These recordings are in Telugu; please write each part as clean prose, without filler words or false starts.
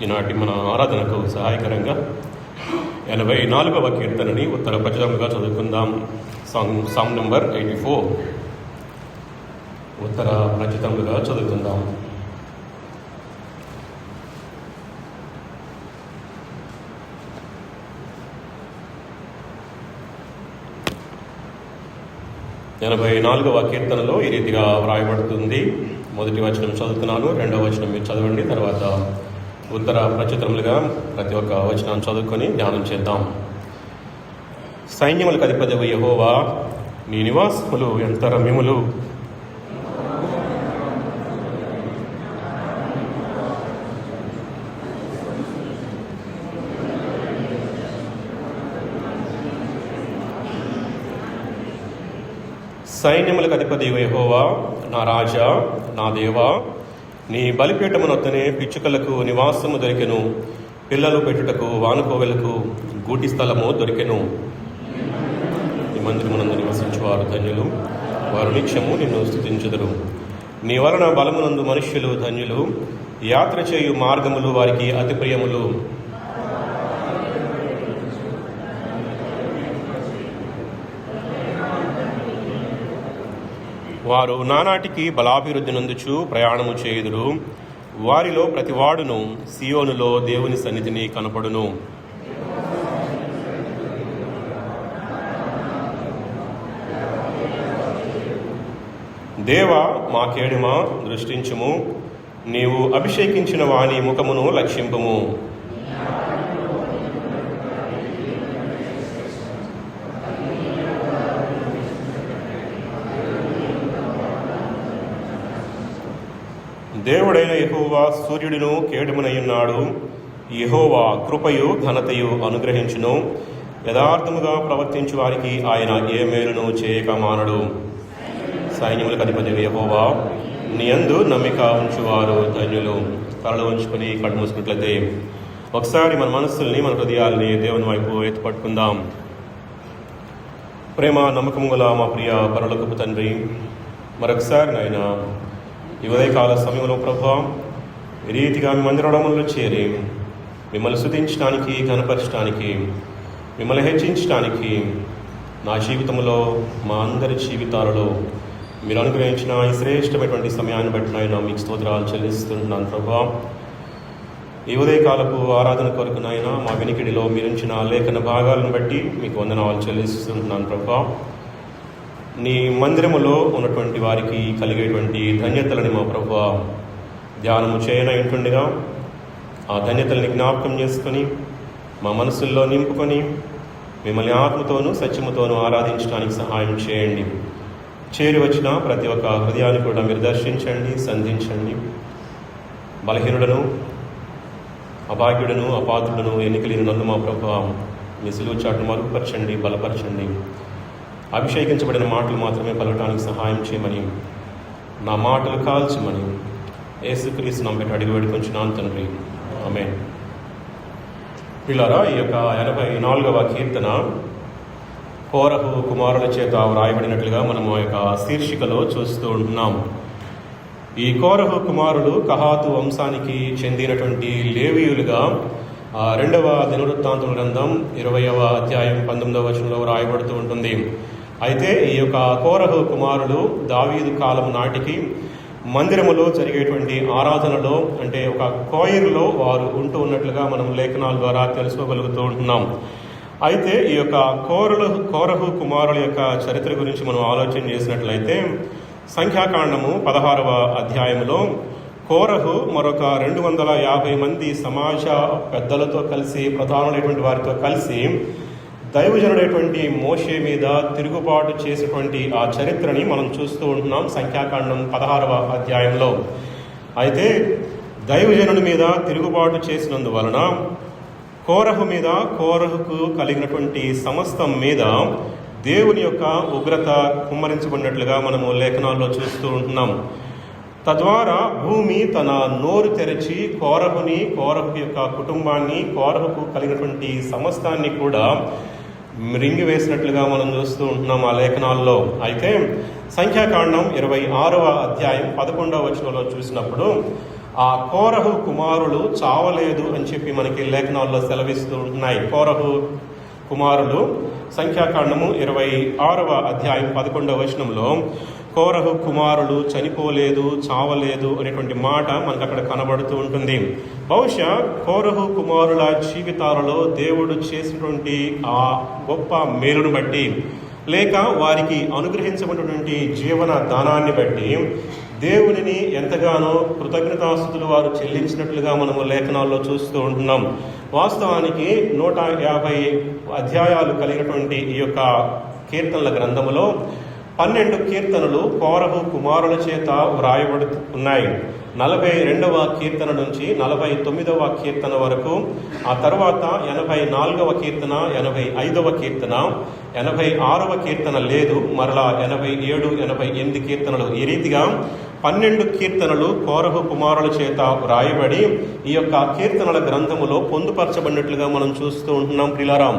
ఈనాటి మన ఆరాధనకు సహాయకరంగా 84వ కీర్తనని ఉత్తర ప్రచురముగా చదువుకుందాం. సాంగ్ నెంబర్ 84 ఉత్తర ప్రచురముగా చదువుకుందాం. ఎనభై 84వ కీర్తనలో ఈ రీతిగా వ్రాయబడుతుంది. మొదటి వచనం చదువుతున్నాను, రెండవ వచనం మీరు చదవండి. తర్వాత ఉత్తర ప్రచురములుగా ప్రతి ఒక్క వచనాన్ని చదువుకొని ధ్యానం చేద్దాం. సైన్యములకు అధిపతియగు యెహోవా, నీ నివాసములు ఎంత రమ్యములు! సైన్యములకు అధిపతియగు యెహోవా, నా రాజా, నా దేవా, నీ బలిపీఠమునొద్దనే పిచ్చుకలకు నివాసము దొరికెను, పిల్లలు పెట్టుటకు వానుకోవెలకు గూటి స్థలము దొరికెను. నీ మందిరమునందు నివసించువారు ధన్యులు, వారు నిత్యము నిన్ను స్తుతించుదురు. నీ వలన బలమునందు మనుష్యులు ధన్యులు, యాత్ర చేయు మార్గములు వారికి అతి ప్రియములు. వారు నానాటికి బలాభివృద్ధి నందుచు ప్రయాణము చేయుదురు. వారిలో ప్రతివాడును సియోనులో దేవుని సన్నిధిని కనపడును. దేవా, మా కేడుమా దృష్టించుము, నీవు అభిషేకించిన వాని ముఖమును లక్షింపము. దేవుడైన యెహోవా సూర్యుడును కేడుమునయున్నాడు. యెహోవా కృపయు ఘనతయు అనుగ్రహించును. యథార్థముగా ప్రవర్తించు వారికి ఆయన ఏ మేలును చేయక మానడు. సైన్యములకు అధిపతియగు యెహోవా, నీ యందు నమ్మిక ఉంచువారు ధన్యులు. తలలు ఉంచుకొని కళ్ళు మూసుకున్నట్లయితే ఒకసారి మన మనస్సుల్ని, మన హృదయాల్ని దేవుని వైపు ఎత్తుపట్టుకుందాం. ప్రేమ నమ్మకము గల మా ప్రియ పరలోకపు తండ్రి, మరొకసారి నాయన ఈ ఉదయకాల సమయంలో ప్రభా, ఈ రీతిగా మీ మందిరంలో చేరి మిమ్మల్ని స్తుతించడానికి, ఘనపరచడానికి, మిమ్మల్ని హెచ్చించడానికి నా జీవితంలో, మా అందరి జీవితాలలో మీరు అనుగ్రహించిన ఈ శ్రేష్టమైనటువంటి సమయాన్ని బట్టి నాయన మీకు స్తోత్రాలు చెల్లిస్తున్నాను ప్రభా. ఈ ఉదయకాలపు ఆరాధన కొరకు నాయన మా వెనికిడిలో మీరుంచిన లేఖన భాగాలను బట్టి మీకు వందనాలు చెల్లిస్తున్నాను ప్రభా. నీ మందిరములో ఉన్నటువంటి వారికి కలిగేటువంటి ధన్యతలని మా ప్రభువా ధ్యానము చేయనైంటుండగా ఆ ధన్యతల్ని జ్ఞాపకం చేసుకొని మా మనసుల్లో నింపుకొని మిమ్మల్ని ఆత్మతోనూ సత్యముతోనూ ఆరాధించడానికి సహాయం చేయండి. చేరి వచ్చిన ప్రతి ఒక్క హృదయాన్ని కూడా మీరు దర్శించండి, సంధించండి. బలహీనుడను, అభాగ్యుడను, అపాత్రుడను, ఎన్నికలేని నన్ను మా ప్రభువా మీ సిలువ చాటును మరుగుపరచండి, బలపరచండి. అభిషేకించబడిన మాటలు మాత్రమే పలకడానికి సహాయం చేయమని, నా మాటలు కాల్చమని యేసుక్రీస్తు నామమున అడిగి వేడుకొంచున్నాను తండ్రి, ఆమేన్. పిల్లరా, ఈ యొక్క 84వ కీర్తన కోరహు కుమారుల చేత వ్రాయబడినట్లుగా మనము ఆ యొక్క శీర్షికలో చూస్తూ ఉంటున్నాం. ఈ కోరహు కుమారులు కహాతు వంశానికి చెందినటువంటి లేవీయులుగా 2వ దినవృత్తాంతముల గ్రంథం 20వ అధ్యాయం 19వ వచనంలో వ్రాయబడుతూ ఉంటుంది. అయితే ఈ యొక్క కోరహు కుమారులు దావీదు కాలం నాటికి మందిరములో జరిగేటువంటి ఆరాధనలో, అంటే ఒక కోయిర్లో వారు ఉంటూ ఉన్నట్లుగా మనం లేఖనాల ద్వారా తెలుసుకోగలుగుతూ ఉంటున్నాం. అయితే ఈ యొక్క కోరహు కుమారుల యొక్క చరిత్ర గురించి మనం ఆలోచన చేసినట్లయితే సంఖ్యాకాండము 16వ అధ్యాయంలో కోరహు మరొక 250 మంది సమాజ పెద్దలతో కలిసి, ప్రధానులైనటువంటి వారితో కలిసి దైవజనుడైనటువంటి మోషే మీద తిరుగుబాటు చేసినటువంటి ఆ చరిత్రని మనం చూస్తూ ఉంటున్నాం సంఖ్యాకాండం 16వ అధ్యాయంలో. అయితే దైవజనుడి మీద తిరుగుబాటు చేసినందువలన కోరహుకు కలిగినటువంటి సమస్తం మీద దేవుని యొక్క ఉగ్రత కుమ్మరించబడినట్లుగా మనము లేఖనాల్లో చూస్తూ ఉంటున్నాం. తద్వారా భూమి తన నోరు తెరచి కోరహు యొక్క కుటుంబాన్ని, కోరహుకు కలిగినటువంటి సమస్తాన్ని కూడా మృంగివేసినట్లుగా మనం చూస్తూ ఉంటున్నాం ఆ లేఖనాల్లో. అయితే సంఖ్యాకాండం 26వ అధ్యాయం 11వ వచనంలో చూసినప్పుడు ఆ కోరహు కుమారులు చావలేదు అని చెప్పి మనకి లేఖనాల్లో సెలవిస్తూ ఉంటున్నాయి. కోరహు కుమారులు సంఖ్యాకాండము 26వ అధ్యాయం 11వ వచనంలో కోరహు కుమారులు చనిపోలేదు, చావలేదు అనేటువంటి మాట మనకు అక్కడ కనబడుతూ ఉంటుంది. బహుశా కోరహు కుమారుల జీవితాలలో దేవుడు చేసినటువంటి ఆ గొప్ప మేలును బట్టి, లేక వారికి అనుగ్రహించబడినటువంటి జీవన దానాన్ని బట్టి దేవునిని ఎంతగానో కృతజ్ఞతాస్తుతులు వారు చెల్లించినట్లుగా మనము లేఖనాల్లో చూస్తూ ఉంటున్నాం. వాస్తవానికి 150 అధ్యాయాలు కలిగినటువంటి ఈ యొక్క కీర్తనల గ్రంథములో 12 కీర్తనలు కోరహు కుమారుల చేత వ్రాయబడుతున్నాయి. 42వ కీర్తన నుంచి 49వ కీర్తన వరకు, ఆ తర్వాత 84వ కీర్తన, 85వ కీర్తన, 86వ కీర్తన లేదు, మరలా 87, 88 కీర్తనలు, ఈ రీతిగా 12 కీర్తనలు కోరహు కుమారుల చేత వ్రాయబడి ఈ యొక్క కీర్తనల గ్రంథములో పొందుపరచబడినట్లుగా మనం చూస్తూ ఉంటున్నాం ప్రియులారా.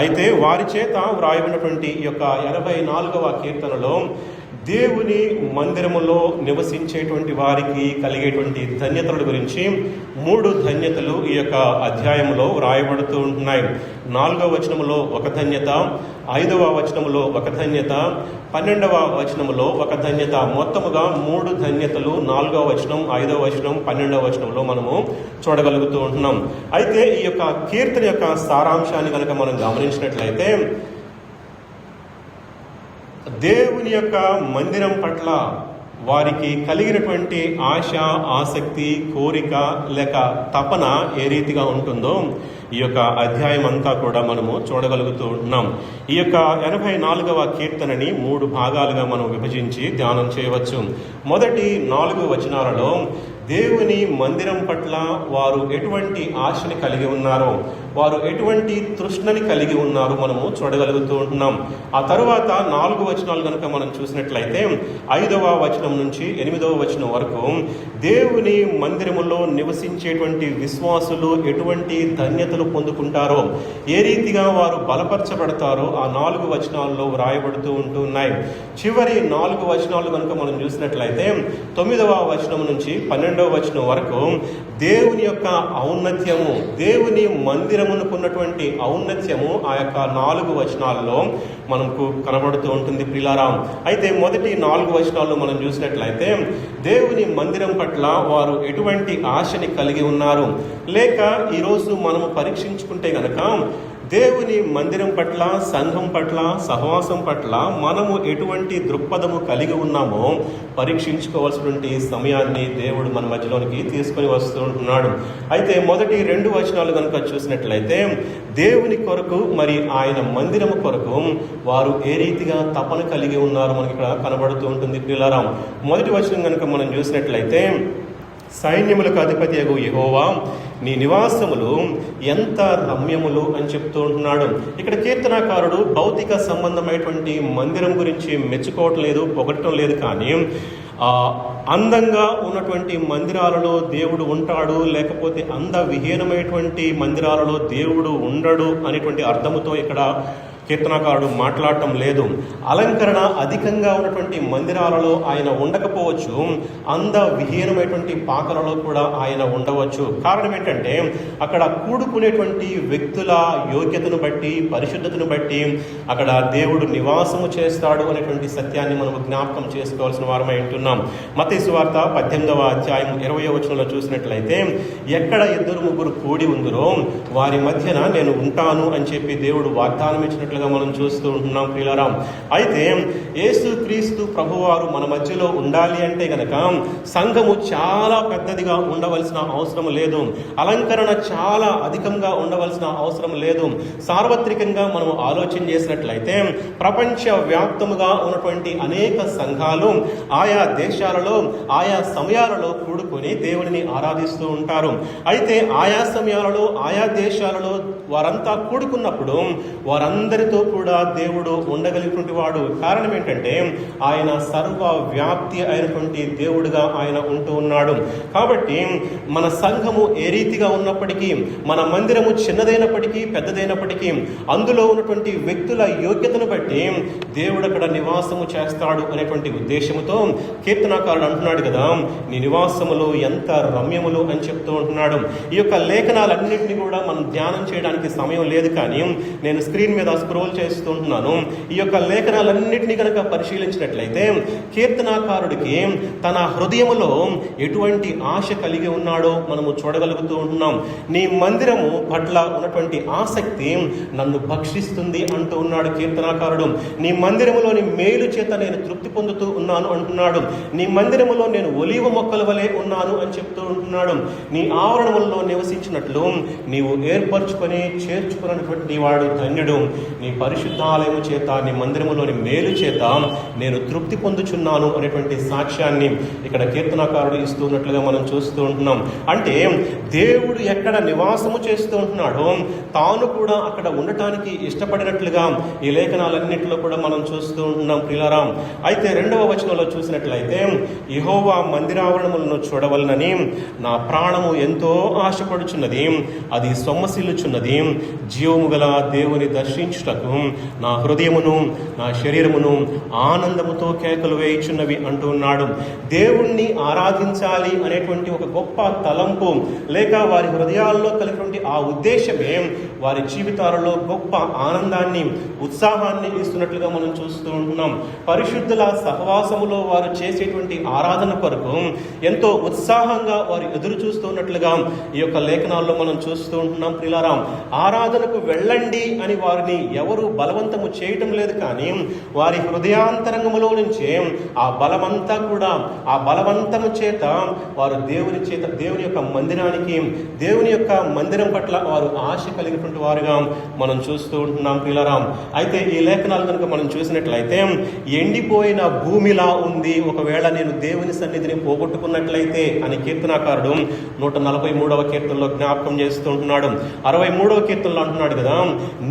అయితే వారి చేత వ్రాయబడినటువంటి ఈ యొక్క 84వ కీర్తనలో దేవుని మందిరములో నివసించేటువంటి వారికి కలిగేటువంటి ధన్యతల గురించి 3 ధన్యతలు ఈ యొక్క అధ్యాయంలో వ్రాయబడుతూ ఉంటున్నాయి. 4వ వచనములో ఒక ధన్యత, 5వ వచనములో ఒక ధన్యత, 12వ వచనములో ఒక ధన్యత, మొత్తముగా 3 ధన్యతలు 4వ వచనం, 5వ వచనం, 12వ వచనంలో మనము చూడగలుగుతూ ఉంటున్నాం. అయితే ఈ యొక్క కీర్తన యొక్క సారాంశాన్ని కనుక మనం గమనించినట్లయితే, దేవుని యొక్క మందిరం పట్ల వారికి కలిగినటువంటి ఆశ, ఆసక్తి, కోరిక లేక తపన ఏ రీతిగా ఉంటుందో ఈ యొక్క అధ్యాయం అంతా కూడా మనము చూడగలుగుతూ ఉంటున్నాం. ఈ యొక్క 84వ కీర్తనని 3 భాగాలుగా మనం విభజించి ధ్యానం చేయవచ్చు. మొదటి 4 వచనాలలో దేవుని మందిరం పట్ల వారు ఎటువంటి ఆశని కలిగి ఉన్నారో, వారు ఎటువంటి తృష్ణని కలిగి ఉన్నారో మనము చూడగలుగుతూ ఉంటున్నాం. ఆ తరువాత 4 వచనాలు కనుక మనం చూసినట్లయితే 5వ వచనం నుంచి 8వ వచనం వరకు దేవుని మందిరములో నివసించేటువంటి విశ్వాసులు ఎటువంటి ధన్యతలు పొందుకుంటారో, ఏ రీతిగా వారు బలపరచబడతారో ఆ 4 వచనాల్లో వ్రాయబడుతూ ఉంటున్నాయి. చివరి 4 వచనాలు కనుక మనం చూసినట్లయితే 9వ వచనం నుంచి 12వ వచనం వరకు దేవుని యొక్క ఔన్నత్యము, దేవుని మందిరమునకున్నటువంటి ఔన్నత్యము ఆ యొక్క 4 వచనాల్లో మనకు కనబడుతూ ఉంటుంది ప్రియులారా. అయితే మొదటి 4 వచనాల్లో మనం చూసినట్లయితే దేవుని మందిరం పట్ల వారు ఎటువంటి ఆశని కలిగి ఉన్నారు, లేక ఈరోజు మనము పరీక్షించుకుంటే గనక దేవుని మందిరం పట్ల, సంఘం పట్ల, సహవాసం పట్ల మనము ఎటువంటి దృక్పథము కలిగి ఉన్నామో పరీక్షించుకోవాల్సినటువంటి సమయాన్ని దేవుడు మన మధ్యలోనికి తీసుకొని వస్తూ ఉంటున్నాడు. అయితే మొదటి 2 వచనాలు కనుక చూసినట్లయితే దేవుని కొరకు మరి ఆయన మందిరము కొరకు వారు ఏ రీతిగా తపన కలిగి ఉన్నారో మనకి ఇక్కడ కనబడుతూ ఉంటుంది ప్రియులారా. మొదటి వచనం కనుక మనం చూసినట్లయితే, సైన్యములకు అధిపతియగు యెహోవా, నీ నివాసములు ఎంత రమ్యములు అని చెప్తూ ఉంటున్నాడు. ఇక్కడ కీర్తనాకారుడు భౌతిక సంబంధమైనటువంటి మందిరం గురించి మెచ్చుకోవటం లేదు, పొగడటం లేదు, కానీ అందంగా ఉన్నటువంటి మందిరాలలో దేవుడు ఉంటాడు, లేకపోతే అందవిహీనమైనటువంటి మందిరాలలో దేవుడు ఉండడు అనేటువంటి అర్థముతో ఇక్కడ కీర్తనాకారుడు మాట్లాడటం లేదు. అలంకరణ అధికంగా ఉన్నటువంటి మందిరాలలో ఆయన ఉండకపోవచ్చు, అందవిహీనమైనటువంటి పాకలలో కూడా ఆయన ఉండవచ్చు. కారణం ఏంటంటే అక్కడ కూడుకునేటువంటి వ్యక్తుల యోగ్యతను బట్టి, పరిశుద్ధతను బట్టి అక్కడ దేవుడు నివాసము చేస్తాడు అనేటువంటి సత్యాన్ని మనం జ్ఞాపకం చేసుకోవాల్సిన వారమై ఉంటున్నాం. మత్తయి సువార్త 18వ అధ్యాయం 20వ వచనంలో చూసినట్లయితే, ఎక్కడ 2-3 కూడి ఉందరో వారి మధ్యన నేను ఉంటాను అని చెప్పి దేవుడు వాగ్దానం ఇచ్చినట్లుగా మనం చూస్తూ ఉంటున్నాం ప్రియులారా. అయితే యేసుక్రీస్తు ప్రభువారు మన మధ్యలో ఉండాలి అంటే గనక సంఘము చాలా పెద్దదిగా ఉండవలసిన అవసరం లేదు, అలంకరణ చాలా అధికంగా ఉండవలసిన అవసరం లేదు. సార్వత్రికంగా మనం ఆలోచన చేసినట్లయితే ప్రపంచ వ్యాప్తముగా ఉన్నటువంటి అనేక సంఘాలు ఆయా దేశాలలో, ఆయా సమయాలలో కూడుకొని దేవుడిని ఆరాధిస్తూ ఉంటారు. అయితే ఆయా సమయాలలో, ఆయా దేశాలలో వారంతా కూడుకున్నప్పుడు వారందరి అందరితో కూడా దేవుడు ఉండగలిగినటువంటి వాడు. కారణం ఏంటంటే ఆయన సర్వ వ్యాప్తి అయినటువంటి దేవుడుగా ఆయన ఉంటూ ఉన్నాడు. కాబట్టి మన సంఘము ఏ రీతిగా ఉన్నప్పటికీ, మన మందిరము చిన్నదైనప్పటికీ పెద్దదైనప్పటికీ, అందులో ఉన్నటువంటి వ్యక్తుల యోగ్యతను బట్టి దేవుడు అక్కడ నివాసము చేస్తాడు అనేటువంటి ఉద్దేశంతో కీర్తనాకారుడు అంటున్నాడు కదా, నీ నివాసములు ఎంత రమ్యములు అని చెప్తూ ఉంటున్నాడు. ఈ యొక్క లేఖనాలన్నింటినీ కూడా మనం ధ్యానం చేయడానికి సమయం లేదు, కానీ నేను స్క్రీన్ మీద స్క్రోల్ చేస్తూ ఉంటున్నాను. ఈ యొక్క లేఖనాలన్నింటినీ కనుక పరిశీలించినట్లయితే కీర్తనాకారుడికి తన హృదయములో ఎటువంటి ఆశ కలిగి ఉన్నాడో మనము చూడగలుగుతూ ఉంటున్నాం. నీ మందిరము పట్ల ఉన్నటువంటి ఆసక్తి నన్ను భక్షిస్తుంది అంటూ ఉన్నాడు కీర్తనాకారుడు. నీ మందిరములోని మేలు చేత నేను తృప్తి పొందుతూ ఉన్నాను అంటున్నాడు. నీ మందిరములో నేను ఒలీవ మొక్కల వలె ఉన్నాను అని చెప్తూ ఉంటున్నాడు. నీ ఆవరణములలో నివసించినట్లు నీవు ఏర్పరచుకొని చేర్చుకున్నటువంటి వాడు ధన్యుడు. నీ పరిశుద్ధాలయము చేత, నీ మందిరములోని మేలు చేత నేను తృప్తి పొందుచున్నాను అనేటువంటి సాక్ష్యాన్ని ఇక్కడ కీర్తనాకారుడు ఇస్తున్నట్లుగా మనం చూస్తూ ఉంటున్నాం. అంటే దేవుడు ఎక్కడ నివాసము చేస్తూ ఉంటున్నాడో తాను కూడా అక్కడ ఉండటానికి ఇష్టపడినట్లుగా ఈ లేఖనాలన్నింటిలో కూడా మనం చూస్తూ ఉంటున్నాం ప్రియులారా. అయితే 2వ వచనంలో చూసినట్లయితే, యెహోవా మందిరావరణములను చూడవలనని నా ప్రాణము ఎంతో ఆశపడుచున్నది, అది సొమ్మసిల్లుచున్నది. జీవము గల దేవుని దర్శించుటకు నా హృదయమును నా శరీరమును ఆనందముతో కేకలు వేయుచున్నవి అంటూ ఉన్నాడు. దేవుణ్ణి ఆరాధించాలి అనేటువంటి ఒక గొప్ప తలంపు లేక వారి హృదయాల్లో కలిగినటువంటి ఆ ఉద్దేశమే వారి జీవితాలలో గొప్ప ఆనందాన్ని, ఉత్సాహాన్ని ఇస్తున్నట్లుగా మనం చూస్తూ ఉంటున్నాం. పరిశుద్ధుల సహవాసములో వారు చేసేటువంటి ఆరాధన కొరకు ఎంతో ఉత్సాహంగా వారు ఎదురు చూస్తున్నట్లుగా ఈ యొక్క లేఖనాల్లో మనం చూస్తూ ఉంటున్నాం ప్రియులారా. ఆరాధనకు వెళ్ళండి అని వారిని ఎవరు బలవంతము చేయటం లేదు, కానీ వారి హృదయాంతరంగములో నుంచే ఆ బలమంతా కూడా, ఆ బలవంతము చేత వారు దేవుని యొక్క మందిరానికి, దేవుని యొక్క మందిరం పట్ల వారు ఆశ కలిగినటువంటి వారుగా మనం చూస్తూ ఉంటున్నాం ప్రియులారా. అయితే ఈ లేఖనాలు కనుక మనం చూసినట్లయితే, ఎండిపోయిన భూమిలా ఉంది ఒకవేళ నేను దేవుని సన్నిధిని పోగొట్టుకున్నట్లయితే అని కీర్తనాకారుడు 143వ కీర్తనలో జ్ఞాపకం చేస్తూ ఉంటున్నాడు. 63వ కీర్తనలో అంటున్నాడు కదా,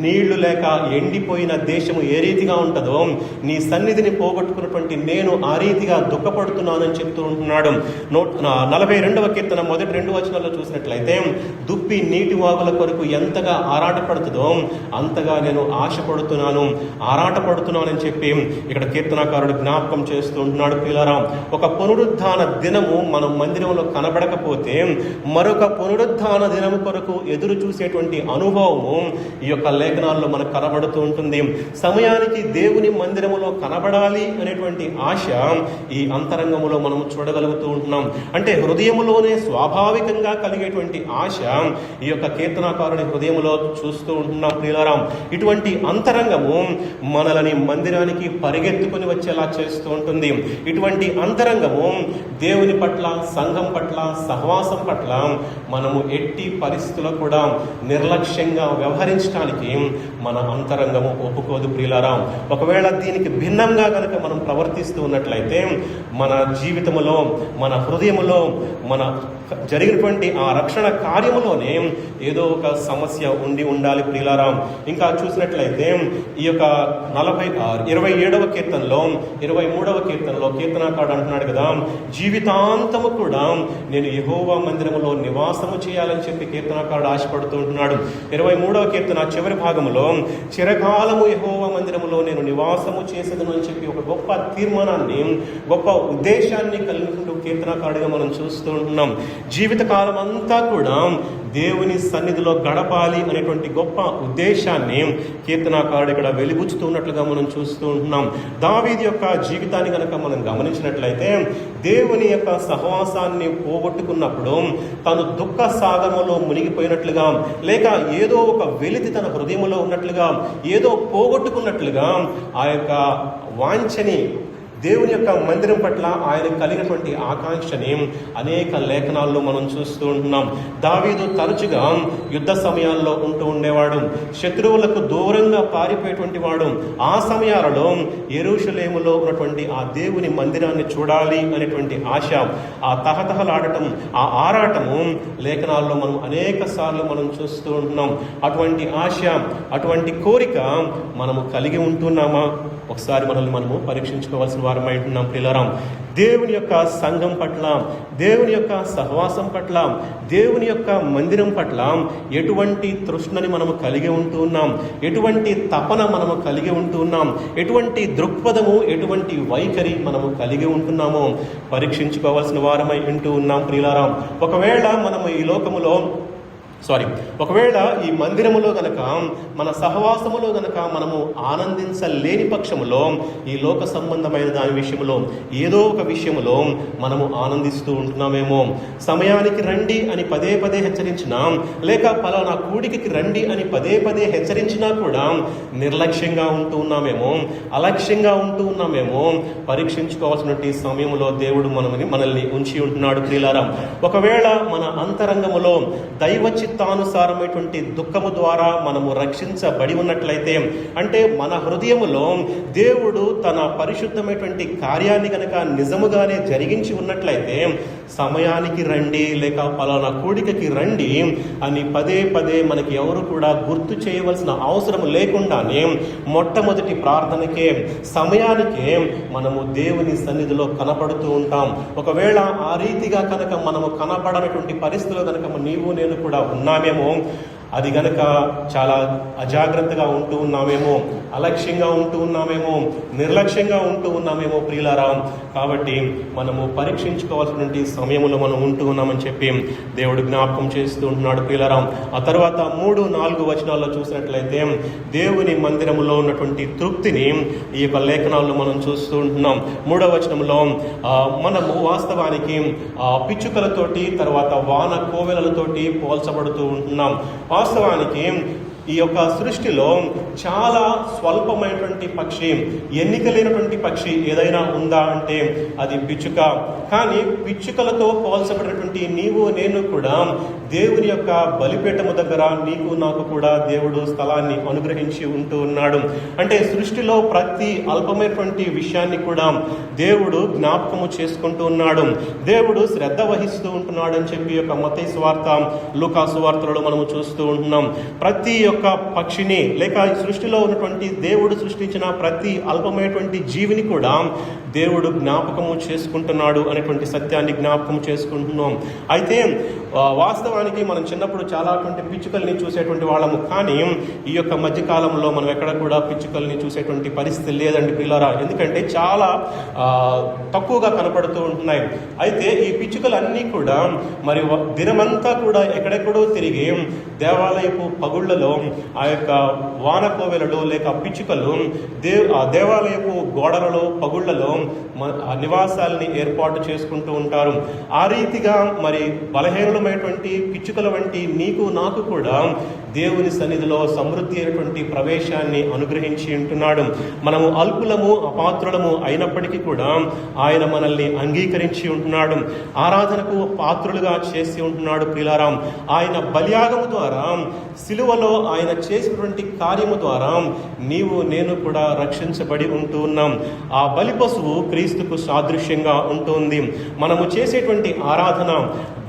నీళ్లు లేక ఎండిపోయిన దేశము ఏ రీతిగా ఉంటుందో నీ సన్నిధిని పోగొట్టుకున్నటువంటి నేను ఆ రీతిగా దుఃఖపడుతున్నానని చెప్తూ ఉంటున్నాడు. 42వ కీర్తన మొదటి 2 వచనాల్లో చూసినట్లయితే, దుప్పి నీటి వాగుల కొరకు ఎంతగా ఆరాటపడుతుందో అంతగా నేను ఆశపడుతున్నాను, ఆరాటపడుతున్నానని చెప్పి ఇక్కడ కీర్తనాకారుడు జ్ఞాపకం చేస్తూ ఉంటున్నాడు ప్రియులారా. ఒక పునరుద్ధాన దినము మనం మందిరంలో కనబడకపోతే మరొక పునరుద్ధాన దినము కొరకు ఎదురు చూసేటువంటి అనుభవము ఈ యొక్క లేఖనాల్లో మనకు కనబడుతూ ఉంటుంది. సమయానికి దేవుని మందిరములో కనబడాలి అనేటువంటి ఆశ ఈ అంతరంగములో మనం చూడగలుగుతూ ఉంటున్నాం. అంటే హృదయములోనే స్వాభావికంగా కలిగేటువంటి ఆశ ఈ యొక్క కీర్తనాకారుని హృదయములో చూస్తూ ఉంటున్నాం ప్రియులారా. ఇటువంటి అంతరంగము మనలని మందిరానికి పరిగెత్తుకుని వచ్చేలా చేస్తూ ఉంటుంది. ఇటువంటి అంతరంగము దేవుని పట్ల, సంఘం పట్ల, సహవాసం పట్ల మనము ఎట్టి పరిస్థితుల్లో కూడా నిర్లక్ష్యంగా వ్యవహరించడానికి మన అంతరంగము ఒప్పుకోదు ప్రియులారా. ఒకవేళ దీనికి భిన్నంగా కనుక మనం ప్రవర్తిస్తూ ఉన్నట్లయితే మన జీవితంలో, మన హృదయములో, మన జరిగినటువంటి ఆ రక్షణ కార్యములోనే ఏదో ఒక సమస్య ఉండాలి ప్రియులారా. ఇంకా చూసినట్లయితే ఈ యొక్క 27వ కీర్తనలో 23వ కీర్తనలో కీర్తనాకారుడు అంటున్నాడు కదా, జీవితాంతము కూడా నేను యెహోవా మందిరములో నివాసము చేయాలని చెప్పి కీర్తనాకారుడు ఆశపడుతూ ఉంటున్నాడు. 23వ కీర్తన చివరి భాగంలో చిరకాలము యెహోవా మందిరములో నేను నివాసము చేసేదను అని చెప్పి ఒక గొప్ప తీర్మానాన్ని, గొప్ప ఉద్దేశాన్ని కలిగినటువంటి కీర్తనాకారుడిగా మనం చూస్తూ ఉంటున్నాం. జీవితకాలం అంతా కూడా దేవుని సన్నిధిలో గడపాలి అనేటువంటి గొప్ప ఉద్దేశాన్ని కీర్తనాకారుడు ఇక్కడ వెలిబుచ్చుతున్నట్లుగా మనం చూస్తూ ఉంటున్నాం. దావీదు యొక్క జీవితాన్ని కనుక మనం గమనించినట్లయితే, దేవుని యొక్క సహవాసాన్ని పోగొట్టుకున్నప్పుడు తను దుఃఖ సాగరంలో మునిగిపోయినట్లుగా, లేక ఏదో ఒక వెలితి తన హృదయంలో ఉన్నట్లుగా, ఏదో పోగొట్టుకున్నట్లుగా ఆ యొక్క వాంఛని దేవుని యొక్క మందిరం పట్ల ఆయన కలిగినటువంటి ఆకాంక్షని అనేక లేఖనాల్లో మనం చూస్తూ ఉంటున్నాం. దావీదు తరచుగా యుద్ధ సమయాల్లో ఉంటూ ఉండేవాడు, శత్రువులకు దూరంగా పారిపోయేటువంటి వాడు. ఆ సమయాలలో యెరూషలేములో ఉన్నటువంటి ఆ దేవుని మందిరాన్ని చూడాలి అనేటువంటి ఆశ, ఆ తహతహలాడటం, ఆ ఆరాటము లేఖనాల్లో మనం అనేక సార్లు మనం చూస్తూ ఉంటున్నాం. అటువంటి ఆశ, అటువంటి కోరిక మనము కలిగి ఉంటున్నామా? ఒకసారి మనల్ని మనము పరీక్షించుకోవాల్సిన వారమై ఉంటున్నాం. ప్రియులారా, దేవుని యొక్క సంఘం పట్ల, దేవుని యొక్క సహవాసం పట్ల, దేవుని యొక్క మందిరం పట్ల ఎటువంటి తృష్ణని మనము కలిగి ఉంటూ ఉన్నాం, ఎటువంటి తపన మనము కలిగి ఉంటూ ఉన్నాం, ఎటువంటి దృక్పథము, ఎటువంటి వైఖరి మనము కలిగి ఉంటున్నామో పరీక్షించుకోవాల్సిన వారమై ఉంటూ ఉన్నాం. ప్రియులారా, ఒకవేళ మనము ఈ లోకములో ఒకవేళ ఈ మందిరములో గనక, మన సహవాసములో గనక మనము ఆనందించలేని పక్షములో, ఈ లోక సంబంధమైన దాని విషయంలో ఏదో ఒక విషయంలో మనము ఆనందిస్తూ ఉంటున్నామేమో. సమయానికి రండి అని పదే పదే హెచ్చరించినా, లేక పలానా కూడికి రండి అని పదే పదే హెచ్చరించినా కూడా నిర్లక్ష్యంగా ఉంటూ ఉన్నామేమో, అలక్ష్యంగా ఉంటూ ఉన్నామేమో పరీక్షించుకోవాల్సినటువంటి సమయంలో దేవుడు మనల్ని ఉంచి ఉంటున్నాడు. ప్రియులారా, ఒకవేళ మన అంతరంగములో దైవ చిత్తానుసారమైనటువంటి దుఃఖము ద్వారా మనము రక్షించబడి ఉన్నట్లయితే, అంటే మన హృదయములో దేవుడు తన పరిశుద్ధమైనటువంటి కార్యాన్ని కనుక నిజముగానే జరిగించి ఉన్నట్లయితే, సమయానికి రండి లేక పలానా కూడికకి రండి అని పదే పదే మనకి ఎవరు కూడా గుర్తు చేయవలసిన అవసరం లేకుండానే మొట్టమొదటి ప్రార్థనకే, సమయానికే మనము దేవుని సన్నిధిలో కనపడుతూ ఉంటాం. ఒకవేళ ఆ రీతిగా కనుక మనము కనపడనటువంటి పరిస్థితుల్లో కనుక నీవు నేను కూడా ఉన్నామేమో, అది గనక చాలా అజాగ్రత్తగా ఉంటూ ఉన్నామేమో, అలక్ష్యంగా ఉంటూ ఉన్నామేమో, నిర్లక్ష్యంగా ఉంటూ ఉన్నామేమో ప్రియులారా. కాబట్టి మనము పరీక్షించుకోవాల్సినటువంటి సమయంలో మనం ఉంటూ ఉన్నామని చెప్పి దేవుడు జ్ఞాపకం చేస్తూ ఉంటున్నాడు. ప్రియులారా, ఆ తర్వాత 3-4 వచనాల్లో చూసినట్లయితే దేవుని మందిరములో ఉన్నటువంటి తృప్తిని ఈ యొక్క లేఖనాల్లో మనం చూస్తూ ఉంటున్నాం. 3వ వచనంలో మనము వాస్తవానికి పిచ్చుకలతోటి, తర్వాత వాన కోవెలలతోటి పోల్చబడుతూ ఉంటున్నాం. వాస్తవానికి ఈ యొక్క సృష్టిలో చాలా స్వల్పమైనటువంటి పక్షి, ఎన్నిక లేనటువంటి పక్షి ఏదైనా ఉందా అంటే అది పిచ్చుక. కానీ పిచ్చుకలతో పోల్చబడినటువంటి నీవు నేను కూడా దేవుని యొక్క బలిపీఠము దగ్గర నీకు నాకు కూడా దేవుడు స్థలాన్ని అనుగ్రహించి ఉంటూ ఉన్నాడు. అంటే సృష్టిలో ప్రతి అల్పమైనటువంటి విషయాన్ని కూడా దేవుడు జ్ఞాపకము చేసుకుంటూ ఉన్నాడు, దేవుడు శ్రద్ధ వహిస్తూ ఉంటున్నాడు అని చెప్పి యొక్క మత్తయి సువార్త, లూకా సువార్తలలో మనము చూస్తూ ఉంటున్నాం. ప్రతి యొక్క పక్షిని లేక ఈ సృష్టిలో ఉన్నటువంటి దేవుడు సృష్టించిన ప్రతి అల్పమైనటువంటి జీవిని కూడా దేవుడు జ్ఞాపకము చేసుకుంటున్నాడు అనేటువంటి సత్యాన్ని జ్ఞాపకము చేసుకుంటున్నాం. అయితే వాస్తవానికి మనం చిన్నప్పుడు చాలా పిచ్చుకల్ని చూసేటువంటి వాళ్ళము, కానీ ఈ యొక్క మధ్యకాలంలో మనం ఎక్కడ కూడా పిచ్చుకల్ని చూసేటువంటి పరిస్థితి లేదండి పిల్లరా. ఎందుకంటే చాలా తక్కువగా కనపడుతూ ఉంటున్నాయి. అయితే ఈ పిచ్చుకలన్నీ కూడా మరి దినమంతా కూడా ఎక్కడెక్కడో తిరిగి దేవాలయపు పగుళ్లలో, ఆ యొక్క వానకోవెలలో లేక పిచ్చుకలు ఆ దేవాలయపు గోడలలో, పగుళ్లలో నివాసాలని ఏర్పాటు చేసుకుంటూ ఉంటారు. ఆ రీతిగా మరి బలహీనమైనటువంటి పిచ్చుకల వంటి నీకు నాకు కూడా దేవుని సన్నిధిలో సమృద్ధి అయినటువంటి ప్రవేశాన్ని అనుగ్రహించి ఉంటున్నాడు. మనము అల్పులము, అపాత్రులము అయినప్పటికీ కూడా ఆయన మనల్ని అంగీకరించి ఉంటున్నాడు, ఆరాధనకు పాత్రులుగా చేసి ఉంటున్నాడు. ప్రియులారా, ఆయన బలియాగము ద్వారా, సిలువలో ఆయన చేసినటువంటి కార్యము ద్వారా నీవు నేను కూడా రక్షించబడి ఉంటూ ఉన్నాం. ఆ బలి పశువు క్రీస్తుకు సాదృశ్యంగా ఉంటుంది. మనము చేసేటువంటి ఆరాధన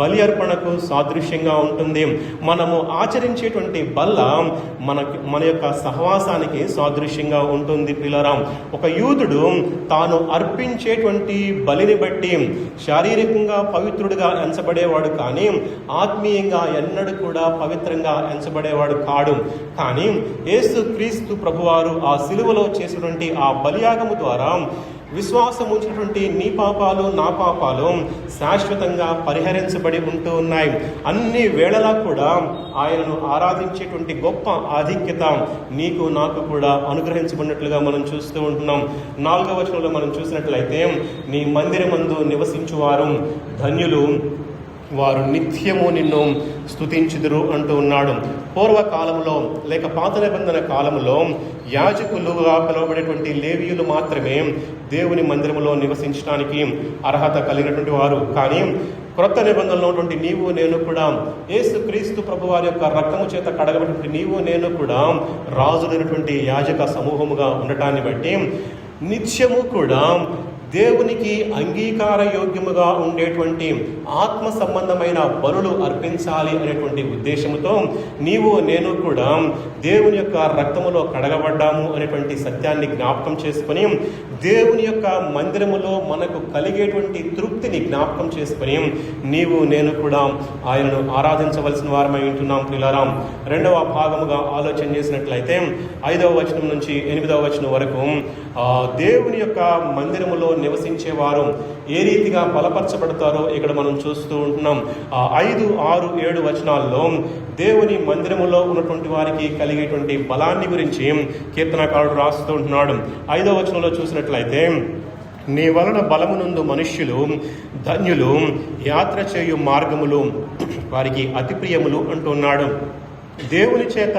బలి అర్పణకు సాదృశ్యంగా ఉంటుంది. మనము ఆచరించేటువంటి బల్ల మన యొక్క సహవాసానికి సాదృశ్యంగా ఉంటుంది. పిల్లరా, ఒక యూదుడు తాను అర్పించేటువంటి బలిని బట్టి శారీరకంగా పవిత్రుడిగా ఎంచబడేవాడు, కానీ ఆత్మీయంగా ఎన్నడూ కూడా పవిత్రంగా ఎంచబడేవాడు కాడు. కానీ యేసు క్రీస్తు ప్రభువారు ఆ సిలువలో చేసినటువంటి ఆ బలియాగము ద్వారా విశ్వాసం ఉంచినటువంటి నీ పాపాలు నా పాపాలు శాశ్వతంగా పరిహరించబడి ఉంటూ ఉన్నాయి. అన్ని వేళలా కూడా ఆయనను ఆరాధించేటువంటి గొప్ప ఆధిక్యత నీకు నాకు కూడా అనుగ్రహించబడినట్లుగా మనం చూస్తూ ఉంటున్నాం. 4వ వచనంలో మనం చూసినట్లయితే, నీ మందిరమందు నివసించువారు ధన్యులు, వారు నిత్యము నిన్ను స్తుతించుదురు అంటూ ఉన్నాడు. పూర్వకాలంలో లేక పాత నిబంధన కాలంలో యాజకులుగా పిలువబడేటువంటి లేవీయులు మాత్రమే దేవుని మందిరములో నివసించడానికి అర్హత కలిగినటువంటి వారు. కానీ క్రొత్త నిబంధనలో ఉన్నటువంటి నీవు నేను కూడా యేసుక్రీస్తు ప్రభు వారి యొక్క రక్తము చేత కడగబడినటువంటి నీవు నేను కూడా రాజులైనటువంటి యాజక సమూహముగా ఉండటాన్ని బట్టి నిత్యము కూడా దేవునికి అంగీకార యోగ్యముగా ఉండేటువంటి ఆత్మ సంబంధమైన బలులు అర్పించాలి అనేటువంటి ఉద్దేశంతో నీవు నేను కూడా దేవుని యొక్క రక్తములో కడగబడ్డాము అనేటువంటి సత్యాన్ని జ్ఞాపకం చేసుకొని దేవుని యొక్క మందిరములో మనకు కలిగేటువంటి తృప్తిని జ్ఞాపకం చేసుకొని నీవు నేను కూడా ఆయనను ఆరాధించవలసిన వారమై ఉంటున్నాం. ప్రియులారా, రెండవ భాగముగా ఆలోచన చేసినట్లయితే 5వ వచనం నుంచి 8వ వచనం వరకు దేవుని యొక్క మందిరములో నివసించే వారు ఏ రీతిగా బలపరచబడతారో ఇక్కడ మనం చూస్తూ ఉంటున్నాం. 5, 6, 7 వచనాల్లో దేవుని మందిరములో ఉన్నటువంటి వారికి కలిగేటువంటి బలాన్ని గురించి కీర్తనకారుడు రాస్తూ ఉంటున్నాడు. 5వ వచనంలో చూసినట్లయితే, నీ వలన బలమునందు మనుష్యులు ధన్యులు, యాత్ర చేయు మార్గములు వారికి అతి ప్రియములు అంటున్నాడు. దేవుని చేత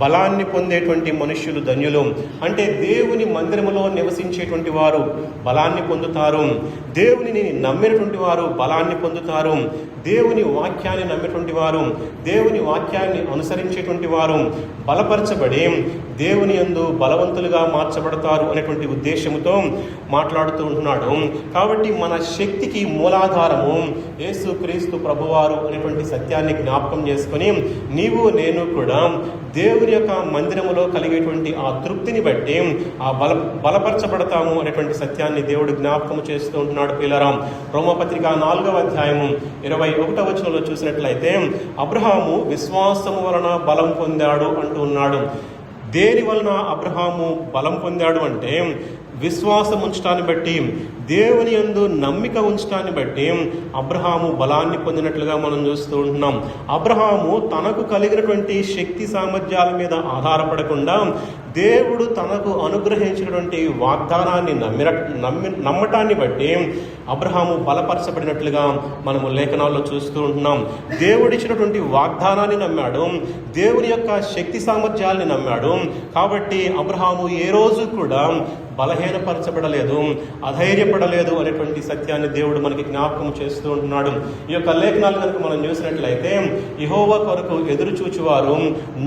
బలాన్ని పొందేటువంటి మనుష్యులు ధన్యులు అంటే దేవుని మందిరములో నివసించేటువంటి వారు బలాన్ని పొందుతారు. దేవునిని నమ్మినటువంటి వారు బలాన్ని పొందుతారు. దేవుని వాక్యాన్ని నమ్మేటువంటి వారు, దేవుని వాక్యాన్ని అనుసరించేటువంటి వారు బలపరచబడి దేవుని యందు బలవంతులుగా మార్చబడతారు అనేటువంటి ఉద్దేశంతో మాట్లాడుతూ ఉంటున్నాడు. కాబట్టి మన శక్తికి మూలాధారము యేసుక్రీస్తు ప్రభువారు అనేటువంటి సత్యాన్ని జ్ఞాపకం చేసుకొని నీవు నేను కూడా దేవుని యొక్క మందిరములో కలిగేటువంటి ఆ తృప్తిని బట్టి ఆ బలపరచబడతాము అనేటువంటి సత్యాన్ని దేవుడు జ్ఞాపకం చేస్తూ ఉంటున్నాడు. పిల్లరా, రోమపత్రిక 4వ అధ్యాయము 21వ వచనంలో చూసినట్లయితే, అబ్రహాము విశ్వాసము వలన బలం పొందాడు అంటూ ఉన్నాడు. దేని వలన అబ్రహాము బలం పొందాడు అంటే విశ్వాసం ఉంచడాన్ని బట్టి, దేవుని యందు నమ్మిక ఉంచడాన్ని బట్టి అబ్రహాము బలాన్ని పొందినట్లుగా మనం చూస్తూ ఉంటున్నాం. అబ్రహాము తనకు కలిగినటువంటి శక్తి సామర్థ్యాల మీద ఆధారపడకుండా దేవుడు తనకు అనుగ్రహించినటువంటి వాగ్దానాన్ని నమ్మటాన్ని బట్టి అబ్రహాము బలపరచబడినట్లుగా మనము లేఖనాల్లో చూస్తూ ఉంటున్నాం. దేవుడిచ్చినటువంటి వాగ్దానాన్ని నమ్మాడు, దేవుని యొక్క శక్తి సామర్థ్యాలని నమ్మాడు. కాబట్టి అబ్రహాము ఏ రోజు కూడా బలహీనపరచబడలేదు, అధైర్యపడలేదు అనేటువంటి సత్యాన్ని దేవుడు మనకి జ్ఞాపకం చేస్తూ ఉంటున్నాడు. ఈ యొక్క లేఖనాలు కనుక మనం చూసినట్లయితే, యెహోవా కొరకు ఎదురు చూచువారు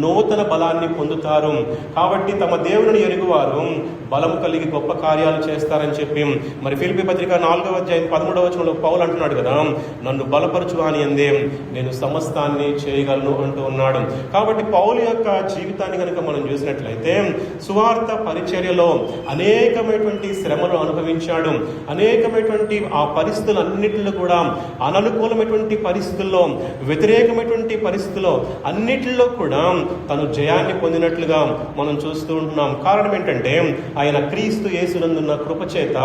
నూతన బలాన్ని పొందుతారు. కాబట్టి తమ దేవుని ఎరుగువారు బలము కలిగి గొప్ప కార్యాలు చేస్తారని చెప్పి మరి ఫిలిప్పీ పత్రిక 4వ అధ్యాయం 13వ వచనంలో పౌలు అంటున్నాడు కదా, నన్ను బలపరచు అని అందే నేను సమస్తాన్ని చేయగలను అంటూ ఉన్నాడు. కాబట్టి పౌలు యొక్క జీవితాన్ని కనుక మనం చూసినట్లయితే సువార్త పరిచర్యలో అనేకమైనటువంటి శ్రమలు అనుభవించాడు. అనేకమైనటువంటి ఆ పరిస్థితులన్నిటిలో కూడా అననుకూలమైనటువంటి పరిస్థితుల్లో, వ్యతిరేకమైనటువంటి పరిస్థితుల్లో అన్నిటిలో కూడా తను జయాన్ని పొందినట్లుగా మనం చూస్తూ ఉంటున్నాం. కారణం ఏంటంటే ఆయన క్రీస్తు యేసునందున్న కృపచేత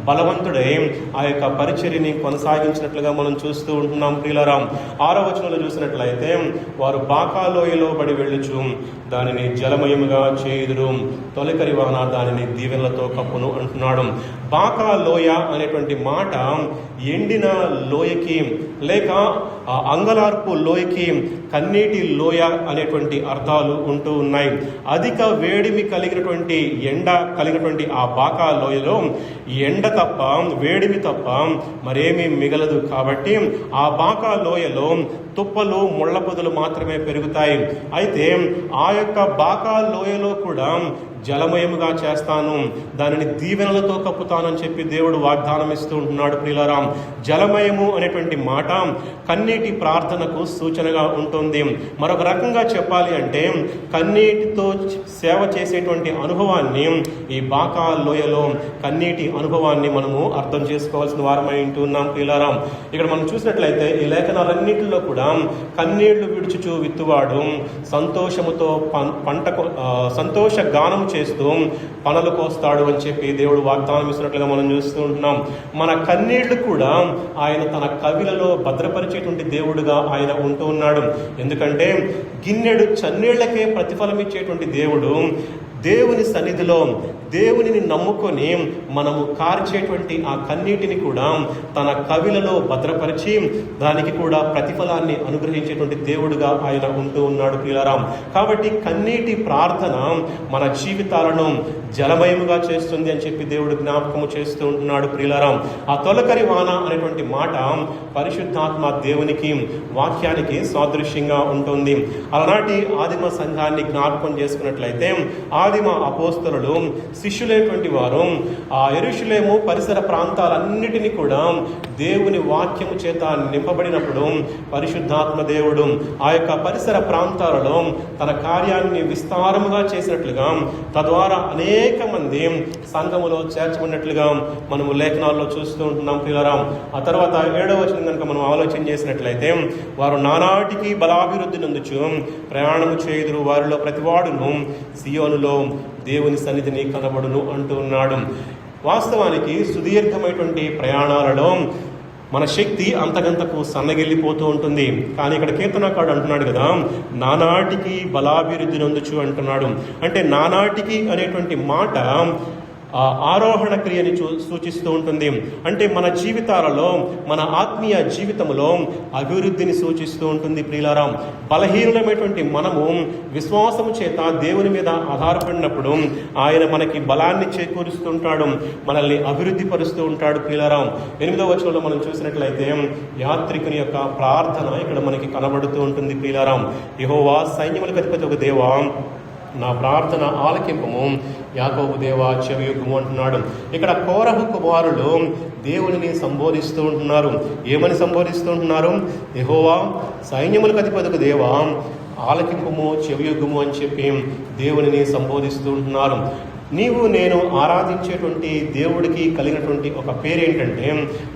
బలవంతుడై ఆ యొక్క పరిచర్యని కొనసాగించినట్లుగా మనం చూస్తూ ఉంటున్నాం. ప్రియులారా, 6వ వచనంలో చూసినట్లయితే, వారు బాకాలోయలో బడి వెళ్ళుచు దానిని జలమయముగా చేయుదురు, తొలకరి వాన దానిని దీవెనలతో కప్పును అంటున్నాడు. బాకా లోయ అనేటువంటి మాట ఎండిన లోయకి లేక అంగలార్పు లోయకి కన్నీటి లోయ అనేటువంటి అర్థాలు ఉంటూ ఉన్నాయి. అధిక వేడిమి కలిగినటువంటి ఎండ కలిగినటువంటి ఆ బాకా లోయలో ఎండ తప్ప, వేడిమి తప్ప మరేమీ మిగలదు. కాబట్టి ఆ బాకా లోయలో తుప్పలు, ముళ్ళ పొదలు మాత్రమే పెరుగుతాయి. అయితే ఆ యొక్క బాకా లోయలో కూడా జలమయముగా చేస్తాను, దానిని దీవెనలతో కప్పుతానని చెప్పి దేవుడు వాగ్దానం ఇస్తూ ఉంటున్నాడు. ప్రియులారా, జలమయము అనేటువంటి మాట కన్నీటి ప్రార్థనకు సూచనగా ఉంటుంది. మరొక రకంగా చెప్పాలి అంటే కన్నీటితో సేవ చేసేటువంటి అనుభవాన్ని, ఈ బాకా లోయలో కన్నీటి అనుభవాన్ని మనము అర్థం చేసుకోవాల్సిన వారమై ఉంటున్నాం. ప్రియులారా, ఇక్కడ మనం చూసినట్లయితే ఈ లేఖనాలన్నింటిలో కూడా కన్నీళ్లు విడుచుచు విత్తువాడు సంతోషముతో సంతోష గానం చేస్తూ పనులు కోస్తాడు అని చెప్పి దేవుడు వాగ్దానం ఇస్తున్నట్లుగా మనం చూస్తూ ఉంటున్నాం. మన కన్నీళ్లు కూడా ఆయన తన కవిలలో భద్రపరిచేటువంటి దేవుడుగా ఆయన ఉంటూ ఉన్నాడు. ఎందుకంటే గిన్నెడు చన్నీళ్లకే ప్రతిఫలం ఇచ్చేటువంటి దేవుడు దేవుని సన్నిధిలో దేవునిని నమ్ముకొని మనము కార్చేటువంటి ఆ కన్నీటిని కూడా తన కవిలలో భద్రపరిచి దానికి కూడా ప్రతిఫలాన్ని అనుగ్రహించేటువంటి దేవుడుగా ఆయన ఉంటూ ఉన్నాడు ప్రియులారా. కాబట్టి కన్నీటి ప్రార్థన మన జీవితాలను జలమయముగా చేస్తుంది అని చెప్పి దేవుడు జ్ఞాపకము చేస్తూ ఉంటున్నాడు ప్రియులారా. ఆ తొలకరి వాన అనేటువంటి మాట పరిశుద్ధాత్మ దేవునికి వాక్యానికి సాదృశ్యంగా ఉంటుంది. అలనాటి ఆదిమ సంఘాన్ని జ్ఞాపకం చేసుకున్నట్లయితే ఆదిమ అపోస్తలులు శిష్యులైనటువంటి వారు ఆ యెరూషలేము పరిసర ప్రాంతాలన్నిటినీ కూడా దేవుని వాక్యము చేత నింపబడినప్పుడు పరిశుద్ధాత్మ దేవుడు ఆ యొక్క పరిసర ప్రాంతాలలో తన కార్యాన్ని విస్తారముగా చేసినట్లుగా తద్వారా అనేక మంది సంఘములో చేర్చబడినట్లుగా మనము లేఖనాల్లో చూస్తూ ఉంటున్నాం ప్రియులారా. ఆ తర్వాత 7వ వచనం కనుక మనం ఆలోచన చేసినట్లయితే వారు నానాటికి బలాభివృద్ధి నొందుచు ప్రయాణము చేయుదురు, వారిలో ప్రతివాడును సియోనులో దేవుని సన్నిధిని కనబడును అంటూ ఉన్నాడు. వాస్తవానికి సుదీర్ఘమైనటువంటి ప్రయాణాలలో మన శక్తి అంతకంతకు సన్నగిల్లిపోతూ ఉంటుంది. కానీ ఇక్కడ కీర్తనకారుడు అంటున్నాడు కదా, నానాటికి బలాభివృద్ధి నొందుచు అంటున్నాడు. అంటే నానాటికి అనేటువంటి మాట ఆరోహణ క్రియని సూచిస్తూ ఉంటుంది. అంటే మన జీవితాలలో మన ఆత్మీయ జీవితంలో అభివృద్ధిని సూచిస్తూ ఉంటుంది ప్రియులారా. బలహీనమైనటువంటి మనము విశ్వాసము చేత దేవుని మీద ఆధారపడినప్పుడు ఆయన మనకి బలాన్ని చేకూరుస్తుంటాడు, మనల్ని అభివృద్ధి పరుస్తూ ఉంటాడు ప్రియులారా. 8వ వచనంలో మనం చూసినట్లయితే యాత్రికుని యొక్క ప్రార్థన ఇక్కడ మనకి కనబడుతూ ఉంటుంది ప్రియులారా. యెహోవా సైన్యములకు అధిపతి ఒక దేవా, నా ప్రార్థన ఆలకింపము, యాకోబు దేవా చెవియొగ్గుము అంటున్నాడు. ఇక్కడ కోరహు కుమారులు దేవునిని సంబోధిస్తూ ఉంటున్నారు. ఏమని సంబోధిస్తూ ఉంటున్నారు? యెహోవా సైన్యములకు అధిపతి దేవా ఆలకింపము, చెవియొగ్గుము అని చెప్పి దేవునిని సంబోధిస్తూ ఉంటున్నారు. నీవు నేను ఆరాధించేటువంటి దేవుడికి కలిగినటువంటి ఒక పేరేంటంటే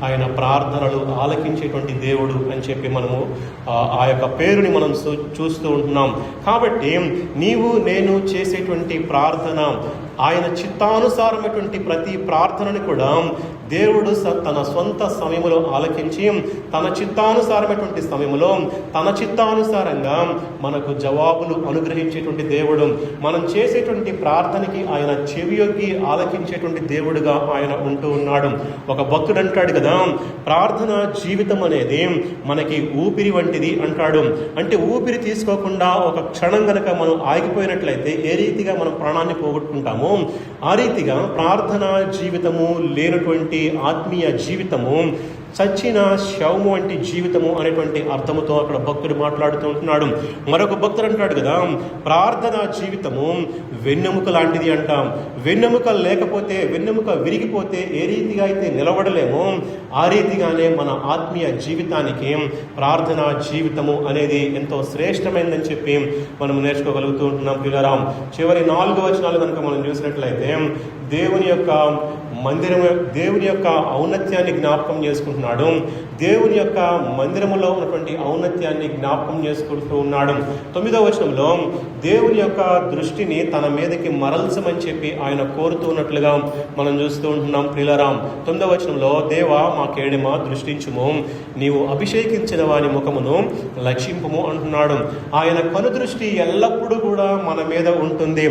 ఆయన ప్రార్థనలు ఆలకించేటువంటి దేవుడు అని చెప్పి మనము ఆ యొక్క పేరుని మనం చూస్తూ ఉంటున్నాం. కాబట్టి నీవు నేను చేసేటువంటి ప్రార్థన ఆయన చిత్తానుసారమైనటువంటి ప్రతి ప్రార్థనని కూడా దేవుడు తన సొంత సమయంలో ఆలకించి తన చిత్తానుసారమైనటువంటి సమయంలో తన చిత్తానుసారంగా మనకు జవాబులు అనుగ్రహించేటువంటి దేవుడు. మనం చేసేటువంటి ప్రార్థనకి ఆయన చెవియొగ్గి ఆలకించేటువంటి దేవుడుగా ఆయన ఉంటూ ఉన్నాడు. ఒక భక్తుడు అంటాడు కదా, ప్రార్థన జీవితం అనేది మనకి ఊపిరి వంటిది అంటాడు. అంటే ఊపిరి తీసుకోకుండా ఒక క్షణం కనుక మనం ఆగిపోయినట్లయితే ఏ రీతిగా మనం ప్రాణాన్ని పోగొట్టుకుంటామో ఆ రీతిగా ప్రార్థన జీవితము లేనటువంటి ఆత్మీయ జీవితము చచ్చిన శవము వంటి జీవితము అనేటువంటి అర్థముతో అక్కడ భక్తుడు మాట్లాడుతూ ఉంటున్నాడు. మరొక భక్తుడు అంటాడు కదా, ప్రార్థన జీవితము వెన్నెముక లాంటిది అంటాం. వెన్నెముక లేకపోతే, వెన్నెముక విరిగిపోతే ఏ రీతిగా అయితే నిలబడలేమో ఆ రీతిగానే మన ఆత్మీయ జీవితానికి ప్రార్థన జీవితము అనేది ఎంతో శ్రేష్టమైనదని చెప్పి మనం నేర్చుకోగలుగుతూ ఉంటున్నాం పిల్లరా. చివరి 4 వచనాలు కనుక మనం చూసినట్లయితే దేవుని యొక్క మందిరం, దేవుని యొక్క ఔన్నత్యాన్ని జ్ఞాపకం చేసుకుంటున్నాడు. దేవుని యొక్క మందిరములో ఉన్నటువంటి ఔన్నత్యాన్ని జ్ఞాపకం చేసుకుంటూ ఉన్నాడు. 9వ వచనంలో దేవుని యొక్క దృష్టిని తన మీదకి మరల్చమని చెప్పి ఆయన కోరుతున్నట్లుగా మనం చూస్తూ ఉంటున్నాం ప్రియులారా. 9వ వచనంలో దేవా మా కేడెమా దృష్టించుము, నీవు అభిషేకించిన వాని ముఖమును లక్షింపుము అంటున్నాడు. ఆయన కనుదృష్టి ఎల్లప్పుడూ కూడా మన మీద ఉంటుంది.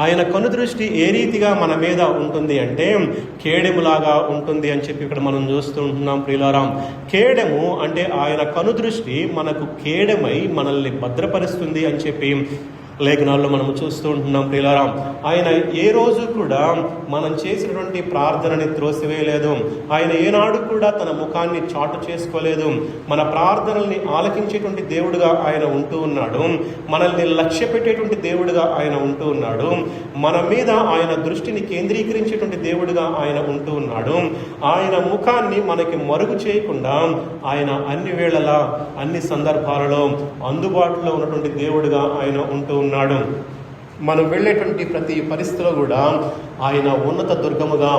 ఆయన కనుదృష్టి ఏ రీతిగా మన మీద ఉంటుంది అంటే కేడెములాగా ఉంటుంది అని చెప్పి ఇక్కడ మనం చూస్తూ ఉంటున్నాం ప్రియులారా. కేడెము అంటే ఆయన కనుదృష్టి మనకు కేడెమై మనల్ని భద్రపరుస్తుంది అని చెప్పి లేఖనాల్లో మనము చూస్తూ ఉంటున్నాం ప్రియులారా. ఆయన ఏ రోజు కూడా మనం చేసినటువంటి ప్రార్థనని త్రోసివేయలేదు. ఆయన ఏనాడు కూడా తన ముఖాన్ని చాటు చేసుకోలేదు. మన ప్రార్థనల్ని ఆలకించేటువంటి దేవుడుగా ఆయన ఉంటూ ఉన్నాడు. మనల్ని లక్ష్య పెట్టేటువంటి దేవుడుగా ఆయన ఉంటూ ఉన్నాడు. మన మీద ఆయన దృష్టిని కేంద్రీకరించేటువంటి దేవుడుగా ఆయన ఉంటూ ఉన్నాడు. ఆయన ముఖాన్ని మనకి మరుగు చేయకుండా ఆయన అన్ని వేళలా అన్ని సందర్భాలలో అందుబాటులో ఉన్నటువంటి దేవుడుగా ఆయన ఉంటూ ఉన్నాడు. మనం వెళ్ళేటువంటి ప్రతి పరిస్థితిలో కూడా ఆయన ఉన్నత దుర్గముగా,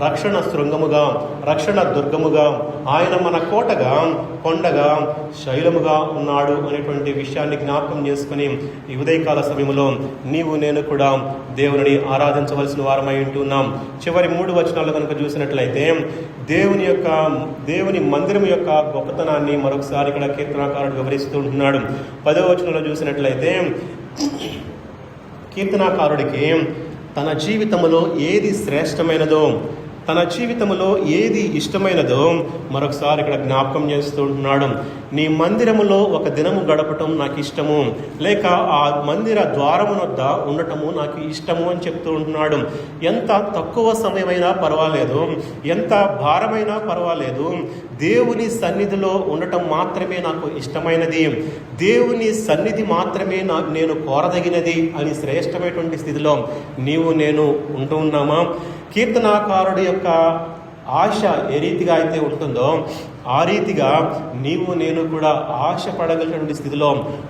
రక్షణ శృంగముగా, రక్షణ దుర్గముగా, ఆయన మన కోటగా, కొండగా, శైలముగా ఉన్నాడు అనేటువంటి విషయాన్ని జ్ఞాపకం చేసుకుని ఈ ఉదయకాల సమయంలో నీవు నేను కూడా దేవుని ఆరాధించవలసిన వారమై ఉంటున్నాం. చివరి 3 వచనాలు కనుక చూసినట్లయితే దేవుని మందిరం యొక్క గొప్పతనాన్ని మరొకసారి ఇక్కడ కీర్తనాకారుడు వివరిస్తూ ఉంటున్నాడు. 10వ వచనంలో చూసినట్లయితే కీర్తనాకారుడికి తన జీవితంలో ఏది శ్రేష్టమైనదో, తన జీవితంలో ఏది ఇష్టమైనదో మరొకసారి ఇక్కడ జ్ఞాపకం చేస్తూ ఉంటున్నాడు. నీ మందిరములో ఒక దినము గడపటం నాకు ఇష్టము, లేక ఆ మందిర ద్వారమునొద్ద ఉండటము నాకు ఇష్టము అని చెప్తూ ఉంటున్నాడు. ఎంత తక్కువ సమయమైనా పర్వాలేదు, ఎంత భారమైనా పర్వాలేదు, దేవుని సన్నిధిలో ఉండటం మాత్రమే నాకు ఇష్టమైనది, దేవుని సన్నిధి మాత్రమే నేను కోరదగినది అని శ్రేష్టమైనటువంటి స్థితిలో నీవు నేను ఉంటూ ఉన్నామా? కీర్తనాకారుడి యొక్క ఆశ ఏ రీతిగా అయితే ఉంటుందో ఆ రీతిగా నీవు నేను కూడా ఆశపడగలిగినటువంటి స్థితిలో,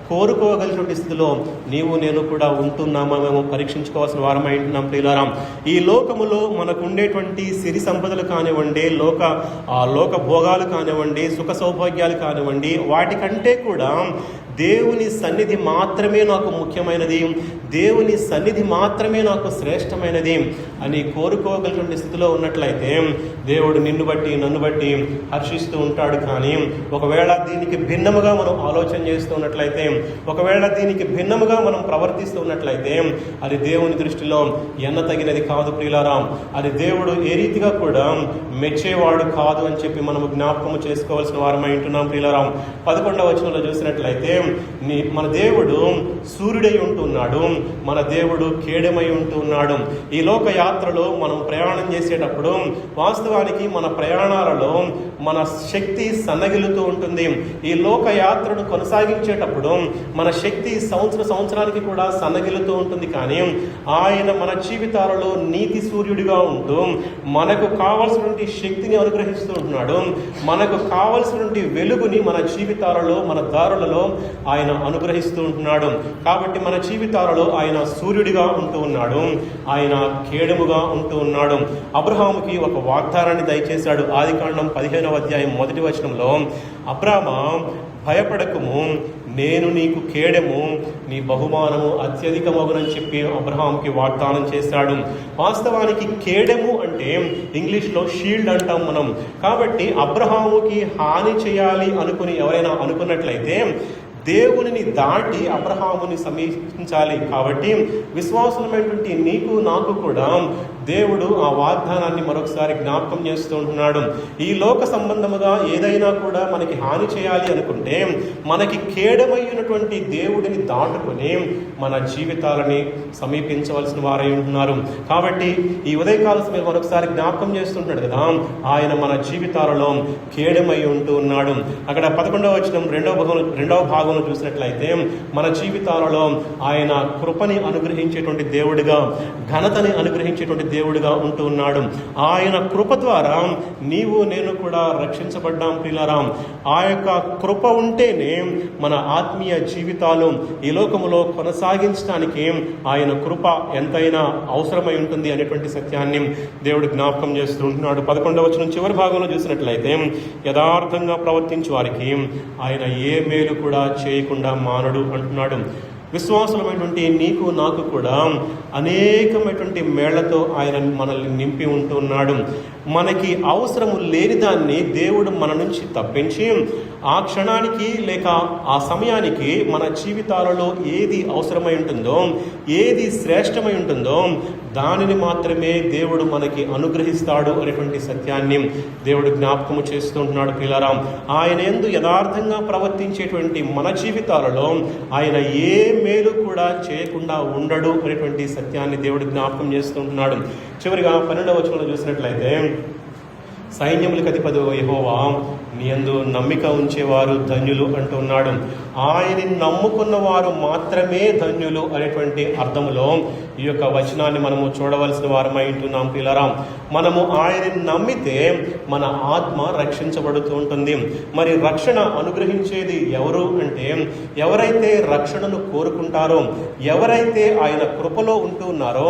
కోరుకోగలిగినటువంటి స్థితిలో నీవు నేను కూడా ఉంటున్నామా మేము పరీక్షించుకోవాల్సిన వారమై ఉంటున్నాం ప్రియులారా. ఈ లోకములో మనకు ఉండేటువంటి సిరి సంపదలు కానివ్వండి, లోక భోగాలు కానివ్వండి, సుఖ సౌభాగ్యాలు కానివ్వండి, వాటికంటే కూడా దేవుని సన్నిధి మాత్రమే నాకు ముఖ్యమైనది, దేవుని సన్నిధి మాత్రమే నాకు శ్రేష్టమైనది అని కోరుకోగలిగిన స్థితిలో ఉన్నట్లయితే దేవుడు నిన్ను బట్టి నన్ను బట్టి హర్షిస్తూ ఉంటాడు. కానీ ఒకవేళ దీనికి భిన్నముగా మనం ఆలోచన చేస్తూ ఉన్నట్లయితే, ఒకవేళ దీనికి భిన్నముగా మనం ప్రవర్తిస్తూ ఉన్నట్లయితే అది దేవుని దృష్టిలో ఎన్నతగినది కాదు ప్రియులారా. అది దేవుడు ఏ రీతిగా కూడా మెచ్చేవాడు కాదు అని చెప్పి మనము జ్ఞాపకము చేసుకోవాల్సిన వారమై ఉంటున్నాం ప్రియులారా. 11వ వచనంలో చూసినట్లయితే మన దేవుడు సూర్యుడై ఉంటున్నాడు, మన దేవుడు కేడమై ఉంటున్నాడు. ఈ లోక యాత్రలో మనం ప్రయాణం చేసేటప్పుడు వాస్తవానికి మన ప్రయాణాలలో మన శక్తి సన్నగిలుతూ ఉంటుంది. ఈ లోక యాత్రను కొనసాగించేటప్పుడు మన శక్తి సంవత్సరానికి కూడా సన్నగిలుతూ ఉంటుంది. కానీ ఆయన మన జీవితాలలో నీతి సూర్యుడిగా ఉంటూ మనకు కావలసినటువంటి శక్తిని అనుగ్రహిస్తూ ఉంటున్నాడు. మనకు కావలసినటువంటి వెలుగుని మన జీవితాలలో, మన దారులలో ఆయన అనుగ్రహిస్తూ ఉంటున్నాడు. కాబట్టి మన జీవితాలలో ఆయన సూర్యుడిగా ఉంటూ ఉన్నాడు, ఆయన కేడముగా ఉంటూ ఉన్నాడు. అబ్రహాముకి ఒక వాగ్దానాన్ని దయచేశాడు. ఆదికాండం 15వ అధ్యాయం 1వ వచనంలో, అబ్రామా భయపడకము, నేను నీకు కేడము, నీ బహుమానము అత్యధికమగునని చెప్పి అబ్రహాంకి వాగ్దానం చేశాడు. వాస్తవానికి కేడము అంటే ఇంగ్లీష్లో షీల్డ్ అంటాం మనం. కాబట్టి అబ్రహాముకి హాని చేయాలి అనుకుని ఎవరైనా అనుకున్నట్లయితే దేవునిని దాటి అబ్రహాముని సమీపించాలి. కాబట్టి విశ్వాసమైనటువంటి నీకు నాకు కూడా దేవుడు ఆ వాగ్దానాన్ని మరొకసారి జ్ఞాపకం చేస్తూ ఉంటున్నాడు. ఈ లోక సంబంధముగా ఏదైనా కూడా మనకి హాని చేయాలి అనుకుంటే మనకి కేడమైనటువంటి దేవుడిని దాటుకుని మన జీవితాలని సమీపించవలసిన వారై ఉంటున్నారు. కాబట్టి ఈ ఉదయకాల సమయం మరొకసారి జ్ఞాపకం చేస్తుంటాడు కదా, ఆయన మన జీవితాలలో కేడమై ఉంటూ ఉన్నాడు. అక్కడ 11వ వచనం రెండవ భాగంలో చూసినట్లయితే మన జీవితాలలో ఆయన కృపని అనుగ్రహించేటువంటి దేవుడిగా, ఘనతని అనుగ్రహించేటువంటి దేవుడిగా ఉంటూ ఉన్నాడు. ఆయన కృప ద్వారా నీవు నేను కూడా రక్షించబడ్డాం ప్రియులారా. ఆ యొక్క కృప ఉంటేనే మన ఆత్మీయ జీవితాలు ఈ లోకములో కొనసాగించడానికి ఆయన కృప ఎంతైనా అవసరమై ఉంటుంది అనేటువంటి సత్యాన్ని దేవుడు జ్ఞాపకం చేస్తూ ఉంటున్నాడు. 11వ వచనం చివరి భాగంలో చూసినట్లయితే, యథార్థంగా ప్రవర్తించే వారికి ఆయన ఏ మేలు కూడా చేయకుండా మానడు అంటున్నాడు. విశ్వాసులమైనటువంటి నీకు నాకు కూడా అనేకమైనటువంటి మేళ్లతో ఆయన మనల్ని నింపి ఉంటూ ఉన్నాడు. మనకి అవసరము లేని దాన్ని దేవుడు మన నుంచి తప్పించి ఆ క్షణానికి లేక ఆ సమయానికి మన జీవితాలలో ఏది అవసరమై ఉంటుందో, ఏది శ్రేష్టమై ఉంటుందో దానిని మాత్రమే దేవుడు మనకి అనుగ్రహిస్తాడు అనేటువంటి సత్యాన్ని దేవుడు జ్ఞాపకము చేస్తూ ఉంటున్నాడు ప్రియులారా. ఆయన యందు యథార్థంగా ప్రవర్తించేటువంటి మన జీవితాలలో ఆయన ఏ మేలు కూడా చేయకుండా ఉండడు అనేటువంటి సత్యాన్ని దేవుడు జ్ఞాపకం చేస్తూ ఉంటున్నాడు. చివరిగా 12వ వచనంలో చూసినట్లయితే, సైన్యములకు అధిపతియగు యెహోవా నీ యందు నమ్మిక ఉంచేవారు ధన్యులు అంటున్నాడు. ఆయన్ని నమ్ముకున్న వారు మాత్రమే ధన్యులు అనేటువంటి అర్థంలో ఈ యొక్క వచనాన్ని మనము చూడవలసిన వారమై ఉంటున్నాం పిల్లరా. మనము ఆయన్ని నమ్మితే మన ఆత్మ రక్షించబడుతూ ఉంటుంది. మరి రక్షణ అనుగ్రహించేది ఎవరు అంటే, ఎవరైతే రక్షణను కోరుకుంటారో, ఎవరైతే ఆయన కృపలో ఉంటూ ఉన్నారో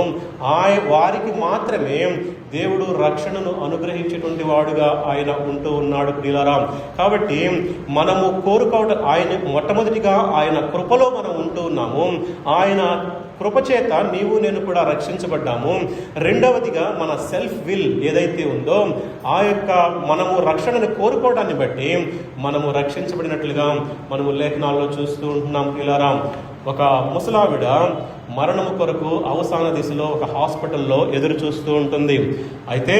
వారికి మాత్రమే దేవుడు రక్షణను అనుగ్రహించేటువంటి వాడుగా ఆయన ఉంటూ ఉన్నాడు ప్రియులారా. కాబట్టి మనము కోరుకోవడం ఆయన మొట్టమొదటిగా ఆయన కృపలో మనం ఉంటూ ఉన్నాము. ఆయన కృపచేత నీవు నేను కూడా రక్షించబడ్డాము. రెండవదిగా మన సెల్ఫ్ విల్ ఏదైతే ఉందో ఆ యొక్క మనము రక్షణను కోరుకోవడాన్ని బట్టి మనము రక్షించబడినట్లుగా మనము లేఖనాల్లో చూస్తూ ఉంటున్నాం పిల్లారా. ఒక ముసలావిడ మరణము కొరకు అవసాన దిశలో ఒక హాస్పిటల్లో ఎదురు చూస్తూ ఉంటుంది. అయితే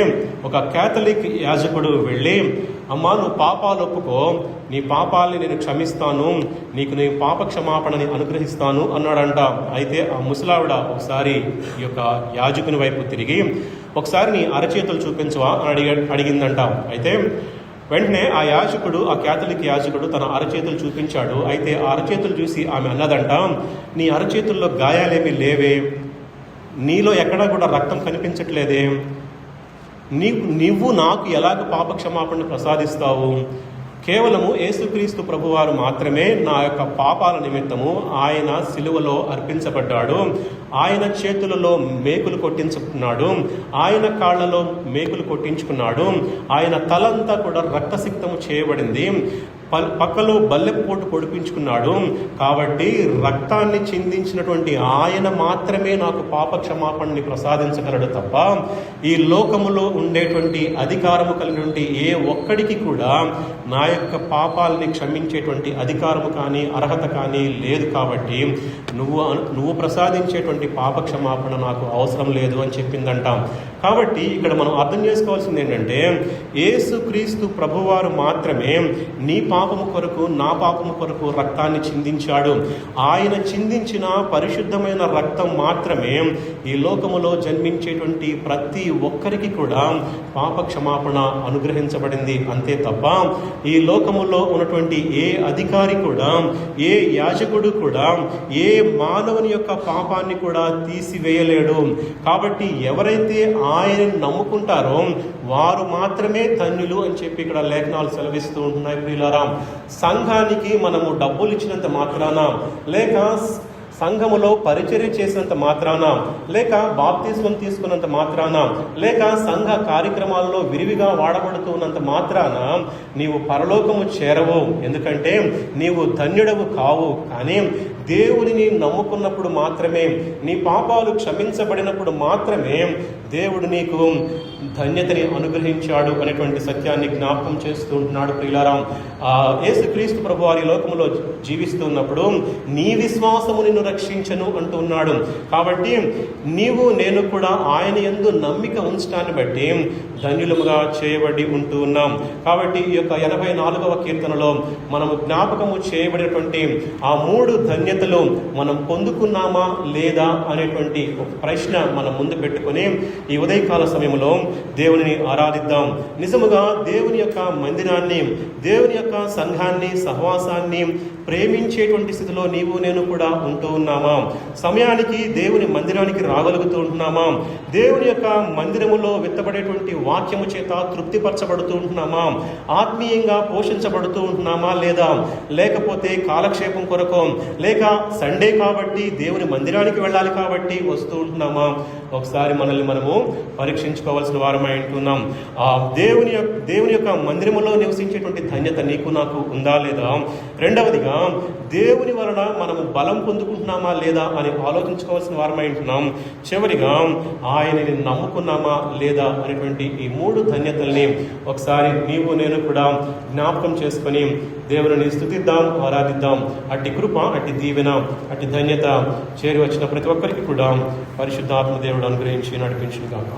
ఒక క్యాథలిక్ యాజకుడు వెళ్ళి, అమ్మా నువ్వు పాపాలు ఒప్పుకో, నీ పాపాలని నేను క్షమిస్తాను, నీకు నీ పాప క్షమాపణని అనుగ్రహిస్తాను అన్నాడంట. అయితే ఆ ముసలావిడ ఒకసారి ఈ యొక్క యాజకుని వైపు తిరిగి, ఒకసారి నీ అరచేతులు చూపించవా అని అడిగిందంట. అయితే వెంటనే ఆ క్యాథలిక్ యాజకుడు తన అరచేతులు చూపించాడు. అయితే ఆ అరచేతులు చూసి ఆమె అన్నదంట, నీ అరచేతుల్లో గాయాలేమీ లేవే, నీలో ఎక్కడా కూడా రక్తం కనిపించట్లేదే, నీవు నాకు ఎలాగ పాప క్షమాపణను ప్రసాదిస్తావు? కేవలము యేసుక్రీస్తు ప్రభువారు మాత్రమే నా యొక్క పాపాల నిమిత్తము ఆయన సిలువలో అర్పించబడ్డాడు, ఆయన చేతులలో మేకులు కొట్టించుకున్నాడు, ఆయన కాళ్లలో మేకులు కొట్టించుకున్నాడు, ఆయన తలంతా కూడా రక్తసిక్తము చేయబడింది, పక్కలో బల్లెపోటు పొడిపించుకున్నాడు. కాబట్టి రక్తాన్ని చిందించినటువంటి ఆయన మాత్రమే నాకు పాప క్షమాపణని ప్రసాదించగలడు తప్ప ఈ లోకములో ఉండేటువంటి అధికారము కలిగినటువంటి ఏ ఒక్కడికి కూడా నా యొక్క పాపాలని క్షమించేటువంటి అధికారము కానీ అర్హత కానీ లేదు. కాబట్టి నువ్వు ప్రసాదించేటువంటి పాప క్షమాపణ నాకు అవసరం లేదు అని చెప్పిందంట. కాబట్టి ఇక్కడ మనం అర్థం చేసుకోవాల్సింది ఏంటంటే, యేసుక్రీస్తు ప్రభువారు మాత్రమే నీ పాపము కొరకు నా పాపము కొరకు రక్తాన్ని చిందించాడు. ఆయన చిందించిన పరిశుద్ధమైన రక్తం మాత్రమే ఈ లోకములో జన్మించేటువంటి ప్రతి ఒక్కరికి కూడా పాప క్షమాపణ అనుగ్రహించబడింది. అంతే తప్ప ఈ లోకములో ఉన్నటువంటి ఏ అధికారి కూడా, ఏ యాజకుడు కూడా, ఏ మానవుని యొక్క పాపాన్ని కూడా తీసివేయలేడు. కాబట్టి ఎవరైతే ఆయనని నమ్ముకుంటారో వారు మాత్రమే ధన్యులు అని చెప్పి ఇక్కడ లేఖనాలు సెలవిస్తూ ఉంటున్నాయి. ప్రియులారా, సంఘానికి మనము డబ్బులు ఇచ్చినంత మాత్రాన, లేక సంఘములో పరిచర్య చేసినంత మాత్రాన, లేక బాప్తిస్మం తీసుకున్నంత మాత్రాన, లేక సంఘ కార్యక్రమాల్లో విరివిగా వాడబడుతున్నంత మాత్రాన నీవు పరలోకము చేరవు. ఎందుకంటే నీవు ధన్యుడవు కావు. కానీ దేవుడిని నమ్ముకున్నప్పుడు మాత్రమే, నీ పాపాలు క్షమించబడినప్పుడు మాత్రమే దేవుడు నీకు ధన్యతని అనుగ్రహించాడు అనేటువంటి సత్యాన్ని జ్ఞాపకం చేస్తూ ఉంటున్నాడు. ప్రియులారా, యేసుక్రీస్తు ప్రభు వారి లోకంలో జీవిస్తున్నప్పుడు నీ విశ్వాసము నిన్ను రక్షించను అంటూ ఉన్నాడు. కాబట్టి నీవు నేను కూడా ఆయన యందు నమ్మిక ఉంచడాన్ని బట్టి ధన్యులుగా చేయబడి ఉంటూ ఉన్నాం. కాబట్టి ఈ యొక్క 84వ కీర్తనలో మనము జ్ఞాపకము చేయబడినటువంటి ఆ 3 ధన్యతలు మనం పొందుకున్నామా లేదా అనేటువంటి ఒక ప్రశ్న మనం ముందు పెట్టుకుని ఈ ఉదయకాల సమయంలో దేవునిని ఆరాధిద్దాం. నిజముగా దేవుని యొక్క మందిరాన్ని, దేవుని యొక్క సంఘాన్ని, సహవాసాన్ని ప్రేమించేటువంటి స్థితిలో నీవు నేను కూడా ఉంటూ ఉన్నామా? సమయానికి దేవుని మందిరానికి రాగలుగుతూ ఉంటున్నామా? దేవుని యొక్క మందిరములో విత్తబడేటువంటి వాక్యము చేత తృప్తిపరచబడుతూ ఉంటున్నామా? ఆత్మీయంగా పోషించబడుతూ ఉంటున్నామా లేదా? లేకపోతే కాలక్షేపం కొరకు, లేక సండే కాబట్టి దేవుని మందిరానికి వెళ్ళాలి కాబట్టి వస్తూ ఉంటున్నామా? ఒకసారి మనల్ని మనము పరీక్షించుకోవాల్సిన వారమై ఉంటున్నాం. ఆ దేవుని యొక్క మందిరములో నివసించేటువంటి ధన్యత నీకు నాకు ఉందా లేదా? రెండవదిగా, దేవుని వలన మనము బలం పొందుకుంటున్నామా లేదా అని ఆలోచించుకోవాల్సిన వారమై ఉంటున్నాం. చివరిగా, ఆయనని నమ్ముకున్నామా లేదా అనేటువంటి ఈ 3 ధన్యతల్ని ఒకసారి నీవు నేను కూడా జ్ఞాపకం చేసుకొని దేవుని స్తుతిద్దాం, ఆరాధిద్దాం. అట్టి కృప, అట్టి దీవెన, అట్టి ధన్యత చేరి వచ్చిన ప్రతి ఒక్కరికి కూడా పరిశుద్ధాత్మ దేవుడు అనుగ్రహించి నడిపించును గాక.